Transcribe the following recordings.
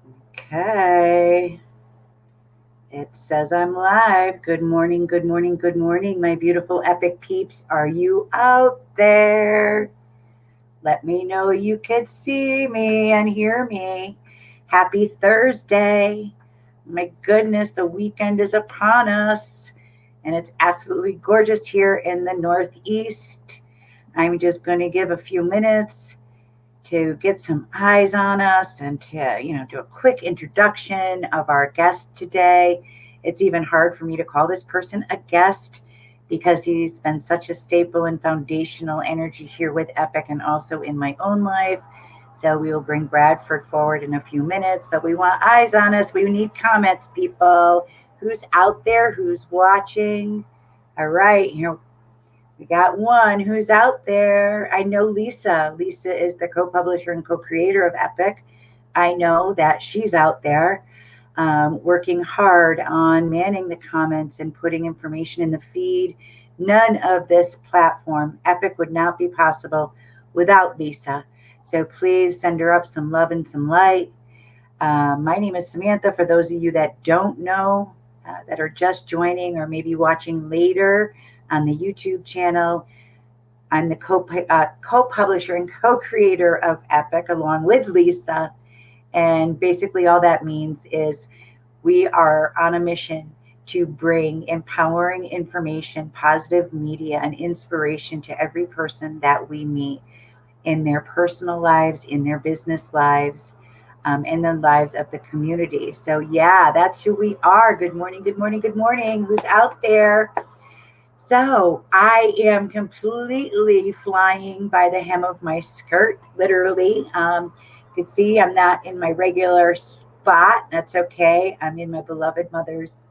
Okay. It says I'm live. Good morning, good morning, good morning, my beautiful epic peeps. Are you out there? Let me know you can see me and hear me. Happy Thursday. My goodness, the weekend is upon us, and it's absolutely gorgeous here in the Northeast. I'm just going to give a few minutes to get some eyes on us and to, do a quick introduction of our guest today. It's even hard for me to call this person a guest because he's been such a staple and foundational energy here with Epic and also in my own life. So we will bring Bradford forward in a few minutes, but we want eyes on us. We need comments, people. Who's out there? Who's watching? All right, here we got one who's out there. I know Lisa. Lisa is the co publisher and co creator of Epic. I know that she's out there working hard on manning the comments and putting information in the feed. None of this platform, Epic, would not be possible without Lisa. So please send her up some love and some light. My name is Samantha. For those of you that don't know, that are just joining or maybe watching later on the YouTube channel, I'm the co-publisher and co-creator of Epic along with Lisa. And basically all that means is we are on a mission to bring empowering information, positive media, and inspiration to every person that we meet in their personal lives, in their business lives, in the lives of the community. So, yeah, that's who we are. Good morning, good morning, good morning. Who's out there? So, I am completely flying by the hem of my skirt, literally. You can see I'm not in my regular spot. That's okay. I'm in my beloved mother's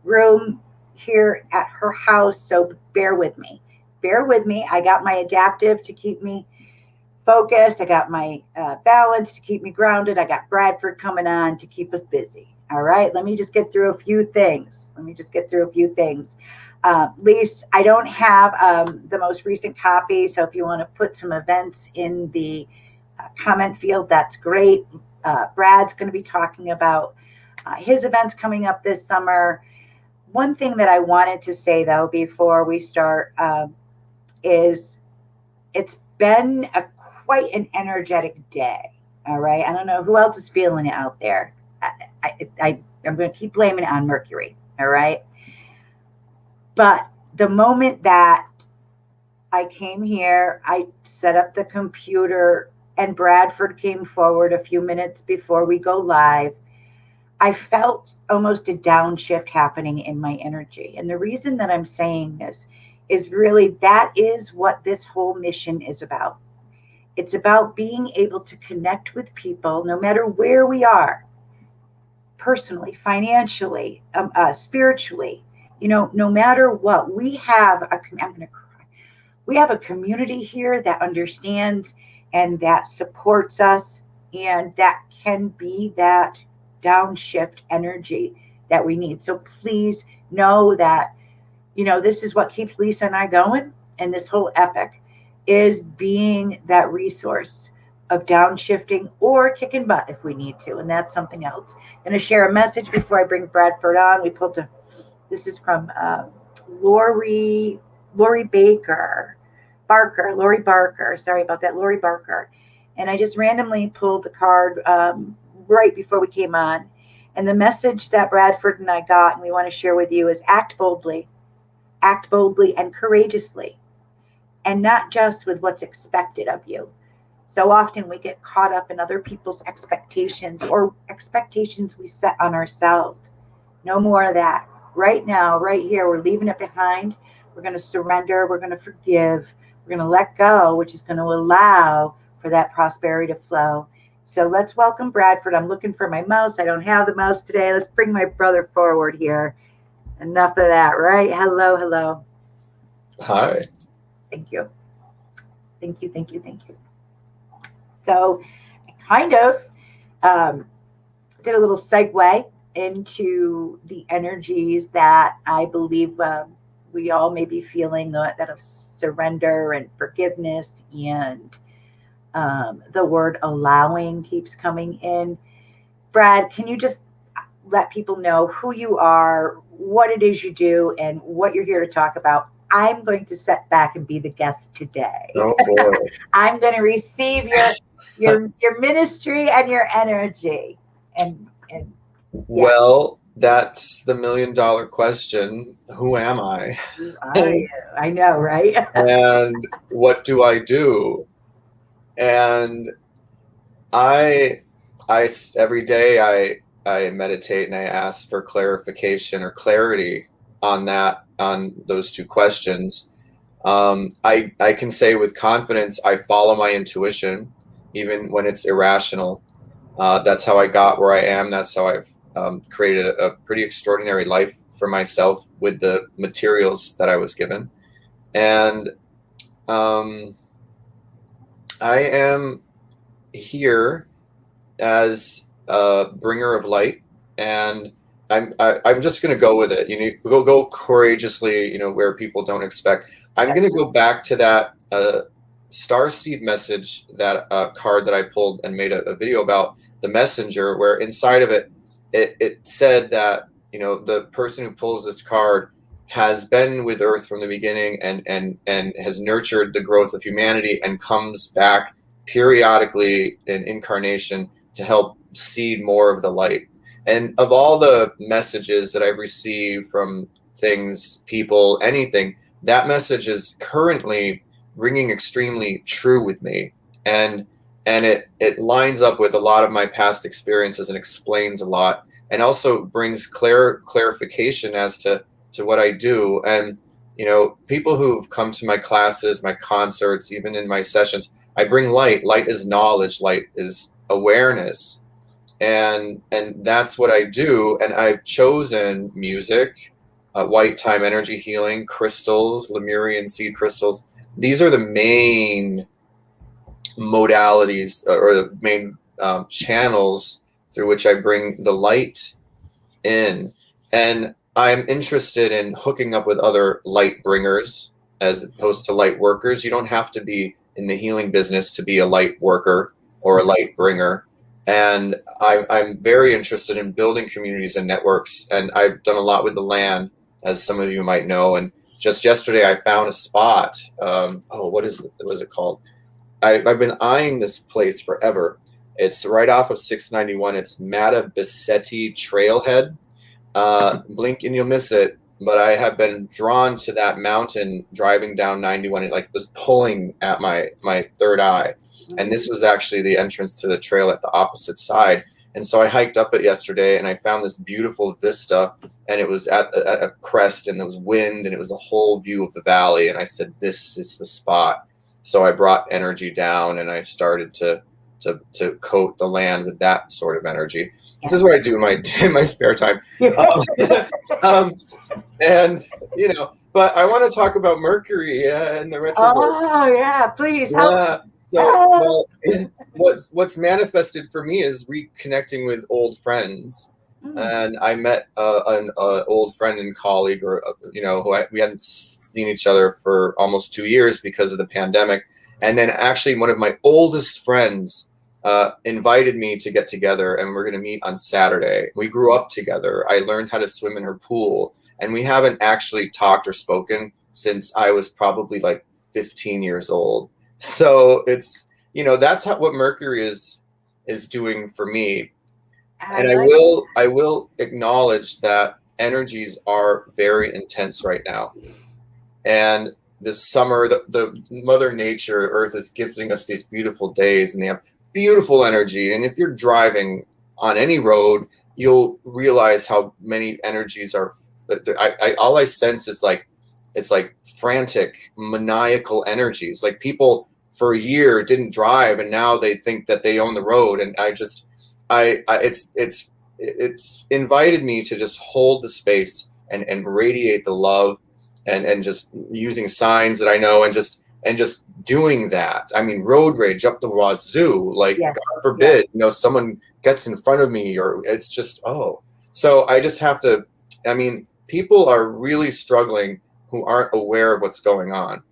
room here at her house. So, bear with me. Bear with me. I got my adaptive to keep me focused. I got my balance to keep me grounded. I got Bradford coming on to keep us busy. All right, let me just get through a few things. Lise, I don't have the most recent copy, so if you want to put some events in the comment field, that's great. Brad's going to be talking about his events coming up this summer. One thing that I wanted to say, though, before we start is it's been quite an energetic day. All right. I don't know who else is feeling it out there. I'm going to keep blaming it on Mercury. All right. But the moment that I came here, I set up the computer, and Bradford came forward a few minutes before we go live. I felt almost a downshift happening in my energy. And the reason that I'm saying this is really that is what this whole mission is about. It's about being able to connect with people no matter where we are, personally, financially, spiritually. No matter what, I'm going to cry. We have a community here that understands and that supports us, and that can be that downshift energy that we need. So please know that, this is what keeps Lisa and I going. And this whole epic is being that resource of downshifting or kicking butt if we need to. And that's something else. I'm going to share a message before I bring Bradford on. This is from Lori, Lori Lori Barker. Sorry about that, Lori Barker. And I just randomly pulled the card right before we came on. And the message that Bradford and I got, and we want to share with you, is act boldly and courageously, and not just with what's expected of you. So often we get caught up in other people's expectations or expectations we set on ourselves. No more of that. Right now, right here, we're leaving it behind. We're going to surrender. We're going to forgive. We're going to let go, which is going to allow for that prosperity to flow. So let's welcome Bradford. I'm looking for my mouse. I don't have the mouse today. Let's bring my brother forward here. Enough of that, right? Hello, hello. Hi. Thank you. Thank you, thank you, thank you. So I kind of um, did a little segue into the energies that I believe we all may be feeling, that of surrender and forgiveness, and the word allowing keeps coming in. Brad, can you just let people know who you are, what it is you do, and what you're here to talk about? I'm going to sit back and be the guest today. Oh boy. I'm going to receive your ministry and your energy. And yeah, Well, that's the $1,000,000 question. Who am I? who are you? I know, right? And what do I do? And I, every day I meditate and I ask for clarification or clarity on those two questions. I can say with confidence, I follow my intuition, even when it's irrational. That's how I got where I am. That's how I've created a pretty extraordinary life for myself with the materials that I was given. And I am here as a bringer of light, and I'm just going to go with it. You need go courageously, where people don't expect. I'm going to go back to that starseed message, that card that I pulled and made a video about, the messenger, where inside of it said that the person who pulls this card has been with Earth from the beginning and has nurtured the growth of humanity and comes back periodically in incarnation to help seed more of the light. And of all the messages that I've received from things, people, anything, that message is currently ringing extremely true with me. And it lines up with a lot of my past experiences and explains a lot, and also brings clarification as to what I do. And people who've come to my classes, my concerts, even in my sessions, I bring light. Light is knowledge. Light is awareness, and that's what I do. And I've chosen music, white time energy healing, crystals, Lemurian seed crystals. These are the main modalities, or the main channels through which I bring the light in. And I'm interested in hooking up with other light bringers as opposed to light workers. You don't have to be in the healing business to be a light worker or a light bringer. And I'm very interested in building communities and networks. And I've done a lot with the land, as some of you might know. And just yesterday, I found a spot. What was it called? I've been eyeing this place forever. It's right off of 691. It's Matabassetti Trailhead. Blink and you'll miss it. But I have been drawn to that mountain driving down 91. It was pulling at my third eye. And this was actually the entrance to the trail at the opposite side. And so I hiked up it yesterday, and I found this beautiful vista, and it was at a crest, and there was wind, and it was a whole view of the valley. And I said, this is the spot. So I brought energy down, and I started to coat the land with that sort of energy. This is what I do in my spare time. But I want to talk about Mercury and the retrograde. Oh yeah, please help. Yeah. So what's manifested for me is reconnecting with old friends. And I met an old friend and colleague, or we hadn't seen each other for almost 2 years because of the pandemic. And then actually one of my oldest friends invited me to get together, and we're going to meet on Saturday. We grew up together. I learned how to swim in her pool, and we haven't actually talked or spoken since I was probably 15 years old. So it's, that's what Mercury is doing for me. And I will acknowledge that energies are very intense right now. And this summer, the Mother Nature, Earth, is gifting us these beautiful days, and they have beautiful energy. And if you're driving on any road, you'll realize how many energies are. All I sense is it's frantic, maniacal energies. People for a year didn't drive, and now they think that they own the road. And it's invited me to just hold the space and radiate the love, and just using signs that I know, and just doing that. I mean, road rage up the wazoo, yes. God forbid, someone gets in front of me, or it's just, so I just have to, people are really struggling who aren't aware of what's going on.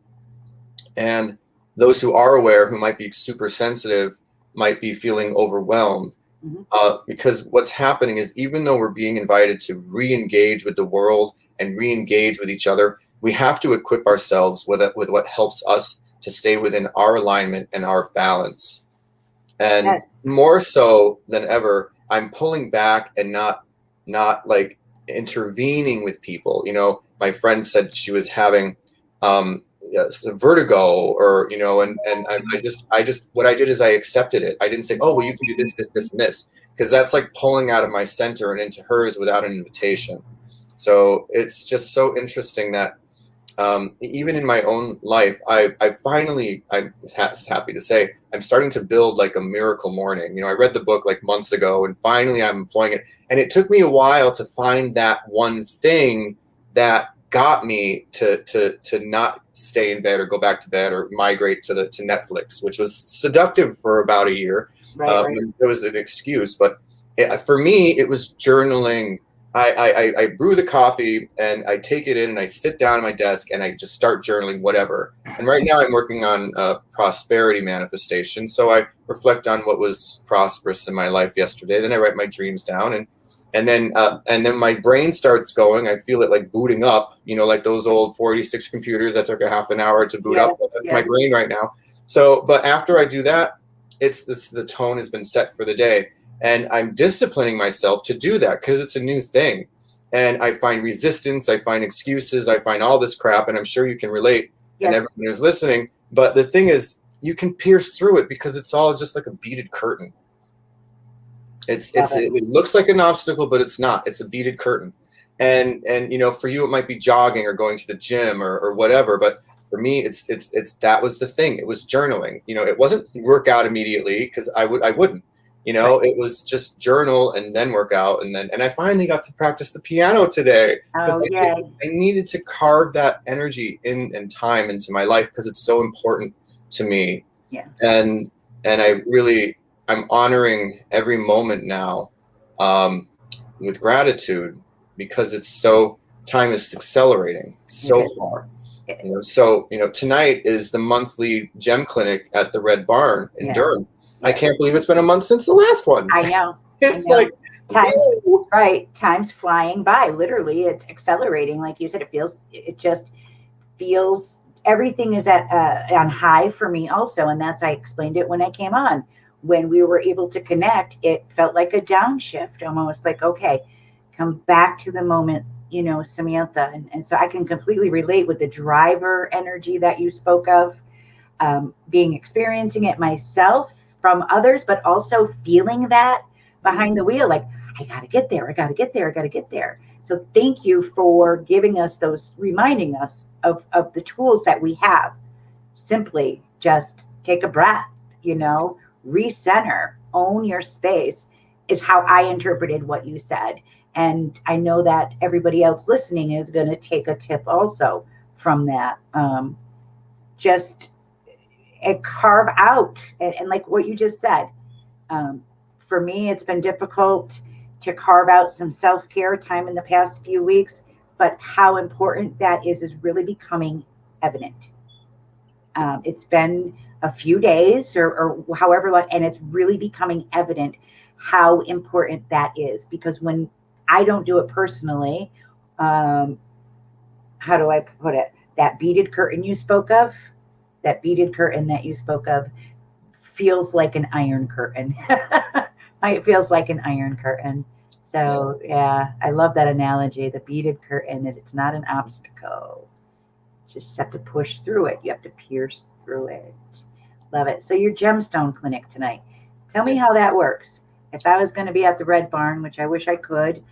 And those who are aware, who might be super sensitive, might be feeling overwhelmed. Mhm. Because what's happening is, even though we're being invited to re-engage with the world and re-engage with each other, we have to equip ourselves with it, with what helps us to stay within our alignment and our balance. And Yes. more so than ever, I'm pulling back and not like intervening with people. My friend said she was having yes, vertigo, or and I just what I did is I accepted it. I didn't say, oh well, you can do this, this, this, and this, because that's like pulling out of my center and into hers without an invitation. So it's just so interesting that even in my own life, I finally, I'm happy to say, I'm starting to build like a miracle morning. I read the book like months ago, and finally I'm employing it. And it took me a while to find that one thing that got me to not stay in bed or go back to bed or migrate to Netflix, which was seductive for about a year. Right, right. It was an excuse, but for me, it was journaling. I brew the coffee and I take it in and I sit down at my desk and I just start journaling whatever. And right now I'm working on prosperity manifestation. So I reflect on what was prosperous in my life yesterday. Then I write my dreams down, and then my brain starts going. I feel it like booting up, like those old 46 computers that took a half an hour to boot up. Yes, That's my yes. brain right now. So, but after I do that, the tone has been set for the day. And I'm disciplining myself to do that because it's a new thing. And I find resistance, I find excuses, I find all this crap, and I'm sure you can relate, and Yes. everyone who's listening. But the thing is, you can pierce through it because it's all just like a beaded curtain. Love it. It looks like an obstacle, but it's not. It's a beaded curtain. And for you it might be jogging or going to the gym or whatever, but for me it's that was the thing. It was journaling. It wasn't workout immediately, because I wouldn't. Right. It was just journal and then work out, and I finally got to practice the piano today, because Oh, yay. I needed to carve that energy in and time into my life, because it's so important to me. Yeah. And I'm honoring every moment now, with gratitude, because it's so time is accelerating It so is. far. It, So tonight is the monthly gem clinic at the Red Barn in yeah. Durham. I Yeah. can't believe it's been a month since the last one. I know. I It's know. like, Time's woo! right. Time's flying by. Literally, it's accelerating. Like you said, it just feels everything is at on high for me also, and that's I explained it when I came on. When we were able to connect, it felt like a downshift, almost like, okay, come back to the moment, Samantha. And so I can completely relate with the driver energy that you spoke of, being experiencing it myself from others, but also feeling that behind the wheel, like, I got to get there, I got to get there, I got to get there. So thank you for giving us those, reminding us of the tools that we have. Simply just take a breath, recenter, own your space is how I interpreted what you said. And I know that everybody else listening is going to take a tip also from that. Just and carve out, and like what you just said, um, for me it's been difficult to carve out some self-care time in the past few weeks, but how important that is really becoming evident. It's been a few days or however long, and it's really becoming evident how important that is, because when I don't do it personally, um, how do I put it, that beaded curtain you spoke of, that beaded curtain that you spoke of feels like an iron curtain. It feels like an iron curtain. So yeah, I love that analogy. The beaded curtain, and it's not an obstacle. You just have to push through it. You have to pierce through it. Love it. So your gemstone clinic tonight. Tell me Yeah. how that works. If I was going to be at the Red Barn, which I wish I could,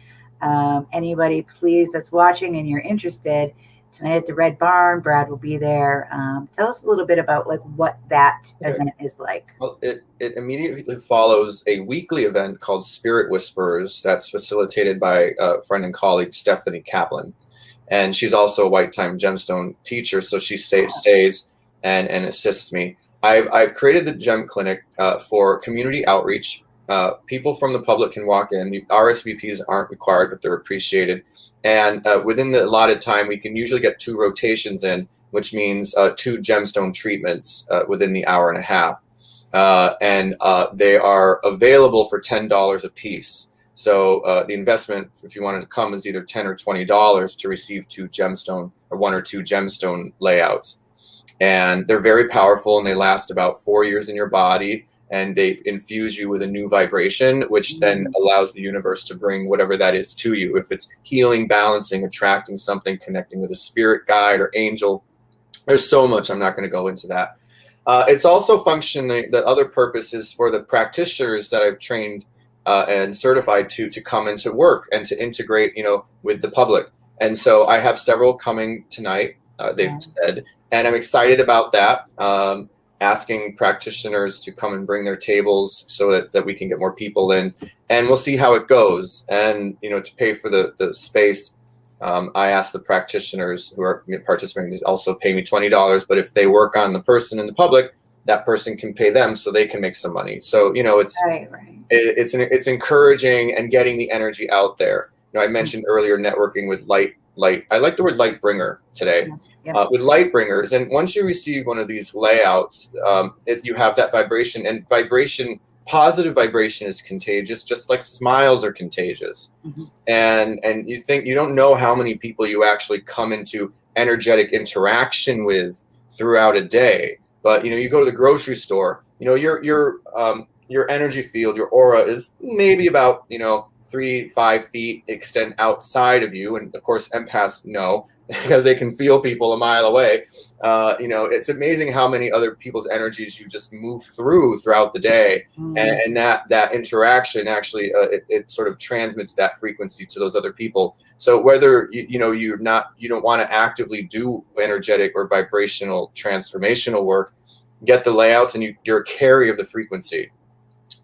anybody please that's watching and you're interested, tonight at the Red Barn, Brad will be there. Tell us a little bit about like what that Okay. event is like. Well, it immediately follows a weekly event called Spirit Whispers, that's facilitated by a friend and colleague, Stephanie Kaplan. And she's also a White Time Gemstone teacher, so she stays and assists me. I've created the Gem Clinic for community outreach. People from the public can walk in. RSVPs aren't required, but they're appreciated. And within the allotted time, we can usually get 2 rotations in, which means 2 gemstone treatments within the hour and a half. and they are available for $10 a piece. So the investment, if you wanted to come, is either $10 or $20 to receive 2 gemstone or 1 or 2 gemstone layouts. And they're very powerful, and they last about 4 years in your body, and they infuse you with a new vibration, which then allows the universe to bring whatever that is to you. If it's healing, balancing, attracting something, connecting with a spirit guide or angel, there's so much. I'm not going to go into that. It's also functioning, the other purpose is for the practitioners that I've trained and certified to come into work and to integrate, with the public. And so I have several coming tonight, they've said, and I'm excited about that. Asking practitioners to come and bring their tables so that we can get more people in, and we'll see how it goes. And, to pay for the space, I asked the practitioners who are participating to also pay me $20, but if they work on the person in the public, that person can pay them so they can make some money. So, it's encouraging and getting the energy out there. I mentioned earlier networking with light. I like the word light bringer today. With light bringers, and once you receive one of these layouts, you have that vibration, and positive vibration is contagious, just like smiles are contagious. And you don't know how many people you actually come into energetic interaction with throughout a day. But you go to the grocery store, your energy field, your aura is maybe about 3-5 feet extent outside of you, and of course empaths know, because they can feel people a mile away. It's amazing how many other people's energies you just move throughout the day, and that interaction actually it sort of transmits that frequency to those other people. So whether you don't want to actively do energetic or vibrational transformational work, get the layouts, and you're a carrier of the frequency.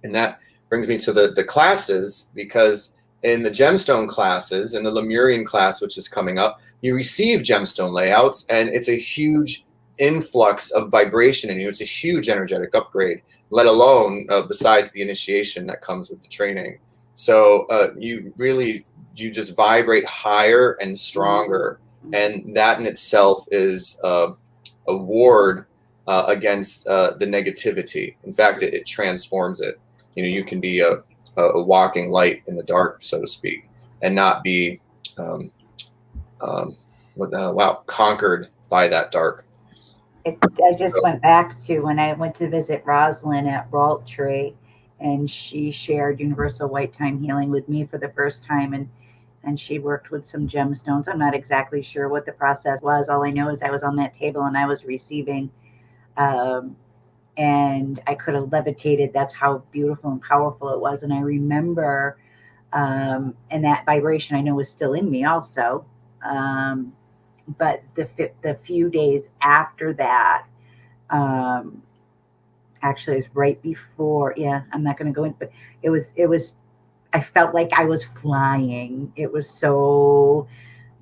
And that brings me to the classes, because in the gemstone classes, in the Lemurian class, which is coming up, you receive gemstone layouts, and it's a huge influx of vibration in you. It's a huge energetic upgrade, let alone besides the initiation that comes with the training. So you just vibrate higher and stronger, and that in itself is a ward against the negativity. In fact, it transforms it. You can be a walking light in the dark, so to speak, and not be conquered by that dark. I just went back to when I went to visit Rosalind at Tree, and she shared universal white time healing with me for the first time, and she worked with some gemstones. I'm not exactly sure what the process was. All I know is I was on that table and I was receiving, and I could have levitated. That's how beautiful and powerful it was. And I remember, and that vibration I know was still in me also. But the few days after that, actually it was right before, I'm not going to go in, but it was, I felt like I was flying. It was so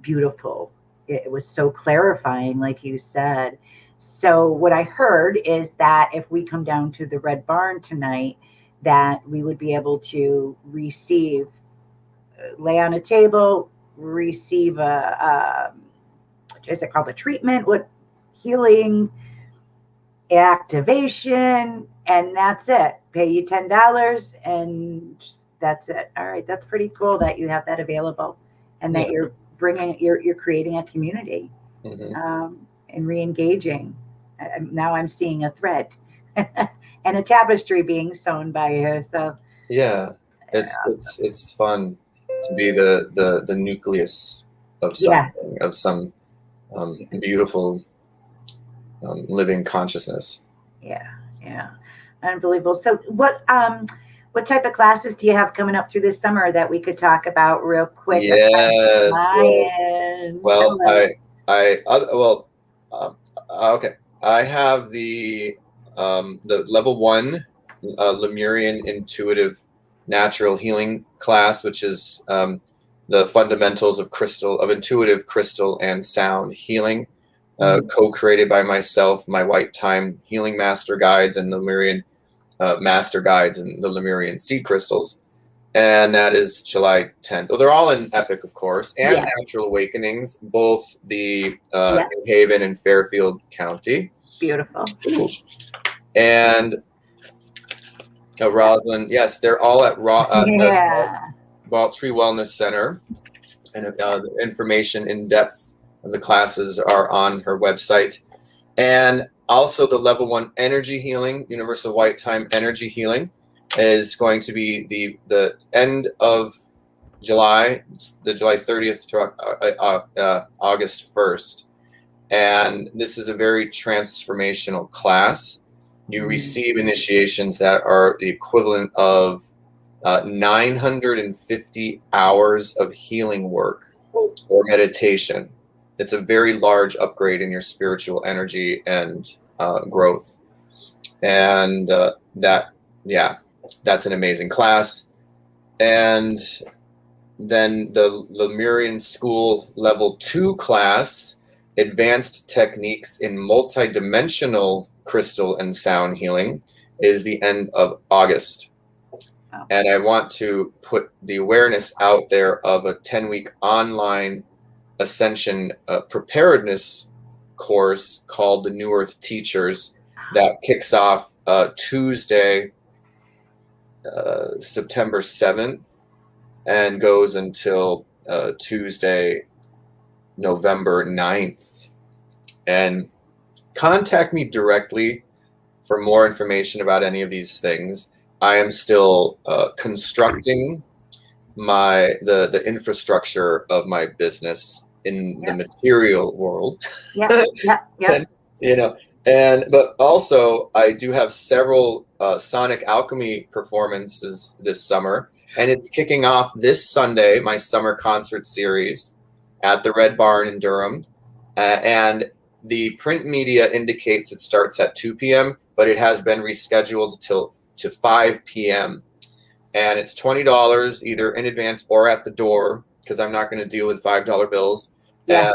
beautiful. It was so clarifying, like you said. So what I heard is that if we come down to the Red Barn tonight, that we would be able to receive, lay on a table, receive is it called a treatment? What, healing, activation, and that's it. Pay you $10 and that's it. All right, that's pretty cool that you have that available, and that you're creating a community. And re-engaging. Now I'm seeing a thread and a tapestry being sewn by her. So it's fun to be the nucleus of something, of some beautiful living consciousness. Yeah, unbelievable. So what type of classes do you have coming up through this summer that we could talk about real quick? Yes. Okay. I have the level 1 Lemurian intuitive natural healing class, which is the fundamentals of intuitive crystal and sound healing, co-created by myself, my white time healing master guides, and the Lemurian master guides, and the Lemurian seed crystals. And that is July 10th. Well, they're all in Epic, of course, and Natural Awakenings, both the New Haven and Fairfield County. Beautiful. And Rosalind. Yes, they're all at the Yeah. Tree Wellness Center, and the information in depth of the classes are on her website. And also the level 1 energy healing, universal white time energy healing, is going to be the end of July, the July 30th to August 1st. And this is a very transformational class. You receive initiations that are the equivalent of 950 hours of healing work or meditation. It's a very large upgrade in your spiritual energy and growth. And that's an amazing class. And then the Lemurian School Level 2 class, Advanced Techniques in Multidimensional Crystal and Sound Healing, is the end of August. And I want to put the awareness out there of a 10-week online Ascension preparedness course called the New Earth Teachers that kicks off Tuesday, September 7th, and goes until Tuesday, November 9th. And contact me directly for more information about any of these things. I am still constructing the infrastructure of my business in the material world. Yeah. But also I do have several sonic alchemy performances this summer, and it's kicking off this Sunday, my summer concert series at the Red Barn in Durham. And the print media indicates it starts at 2 p.m., but it has been rescheduled to 5 p.m. And it's $20 either in advance or at the door, because I'm not going to deal with $5 bills. Yes.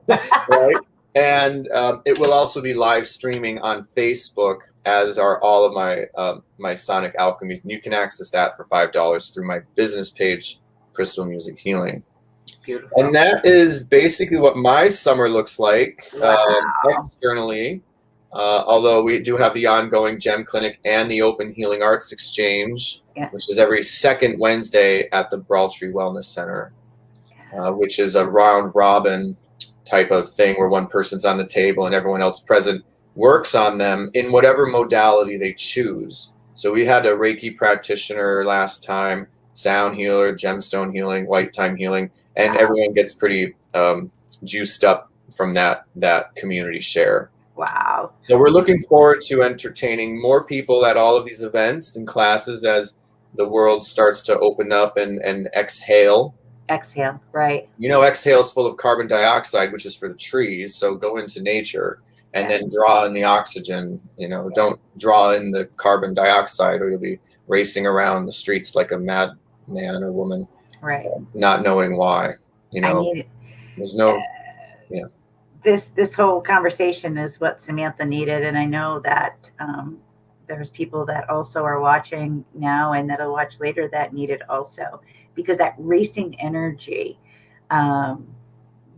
Right? And it will also be live streaming on Facebook, as are all of my sonic alchemies. And you can access that for $5 through my business page, Crystal Music Healing. Beautiful. And that is basically what my summer looks like externally. Although we do have the ongoing Gem Clinic and the Open Healing Arts Exchange, which is every second Wednesday at the Tree Wellness Center, which is a round robin type of thing where one person's on the table and everyone else present works on them in whatever modality they choose. So we had a Reiki practitioner last time, sound healer, gemstone healing, white time healing, and everyone gets pretty juiced up from that community share. Wow. So we're looking forward to entertaining more people at all of these events and classes as the world starts to open up and exhale. Exhale, right. Exhale is full of carbon dioxide, which is for the trees. So go into nature and then draw in the oxygen. Don't draw in the carbon dioxide, or you'll be racing around the streets like a mad man or woman, right? Not knowing why. There's no. This whole conversation is what Samantha needed, and I know that there's people that also are watching now and that'll watch later that need it also, because that racing energy,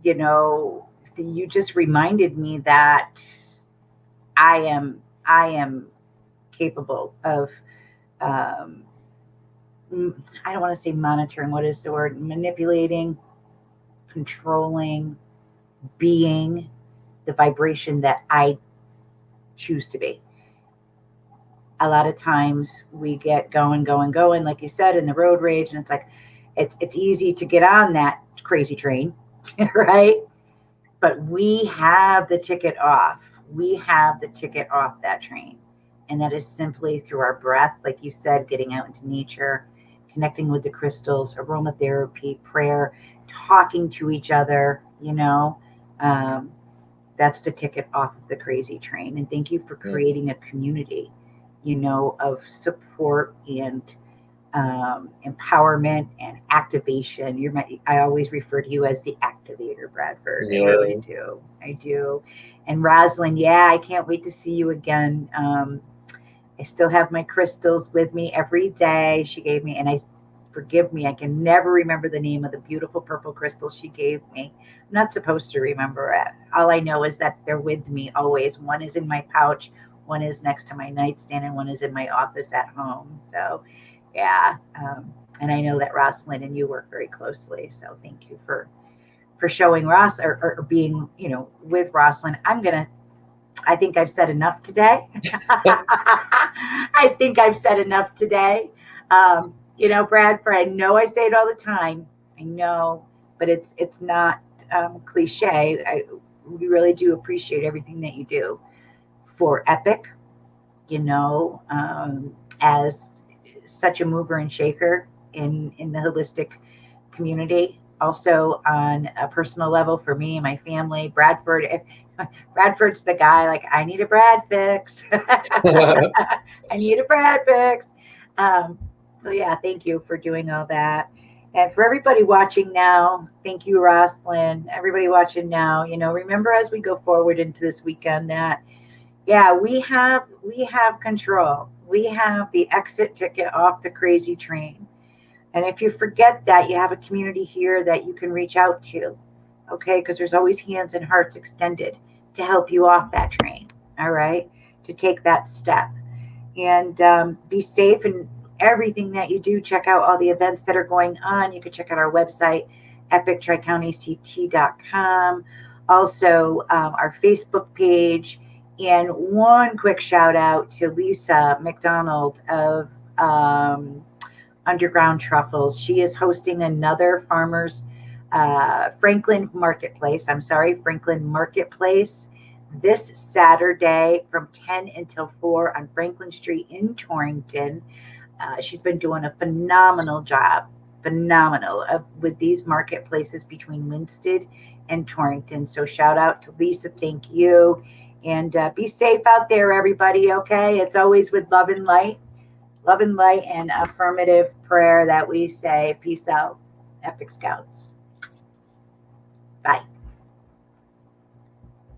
you just reminded me that I am capable of I don't want to say monitoring, what is the word, manipulating, controlling, being the vibration that I choose to be. A lot of times we get going, like you said, in the road rage, and it's like it's easy to get on that crazy train, right? But we have the ticket off. We have the ticket off that train. And that is simply through our breath, like you said, getting out into nature, connecting with the crystals, aromatherapy, prayer, talking to each other, that's the ticket off of the crazy train. And thank you for creating a community, of support and empowerment and activation. I always refer to you as the activator, Bradford. Yes. I really do. I do. And Rosalind, I can't wait to see you again. I still have my crystals with me every day. She gave me, and forgive me, I can never remember the name of the beautiful purple crystals she gave me. I'm not supposed to remember it. All I know is that they're with me always. One is in my pouch. One is next to my nightstand, and one is in my office at home. So, yeah. And I know that Rosalind and you work very closely. So thank you for showing Ross, or being, with Rosalind. I think I've said enough today. I think I've said enough today. Bradford, I know I say it all the time. I know, but it's not cliche. We really do appreciate everything that you do for Epic, you know, as such a mover and shaker in the holistic community. Also, on a personal level, for me and my family, Bradford's the guy. Like, I need a Brad fix. I need a Brad fix. Um, so yeah, thank you for doing all that. And for everybody watching now, thank you, Roslyn. Everybody watching now, remember as we go forward into this weekend that, yeah, we have control. We have the exit ticket off the crazy train. And if you forget that, you have a community here that you can reach out to. Okay, because there's always hands and hearts extended to help you off that train. All right, to take that step. And be safe in everything that you do. Check out all the events that are going on. You can check out our website, epictricountyct.com. Also, our Facebook page. And one quick shout out to Lisa McDonald of Underground Truffles. She is hosting another farmers Franklin Marketplace. I'm sorry, Franklin Marketplace this Saturday from 10 until 4 on Franklin Street in Torrington. She's been doing a phenomenal job, phenomenal with these marketplaces between Winsted and Torrington. So shout out to Lisa. Thank you. And be safe out there, everybody. Okay. It's always with love and light and affirmative prayer that we say, peace out, Epic Scouts. Bye.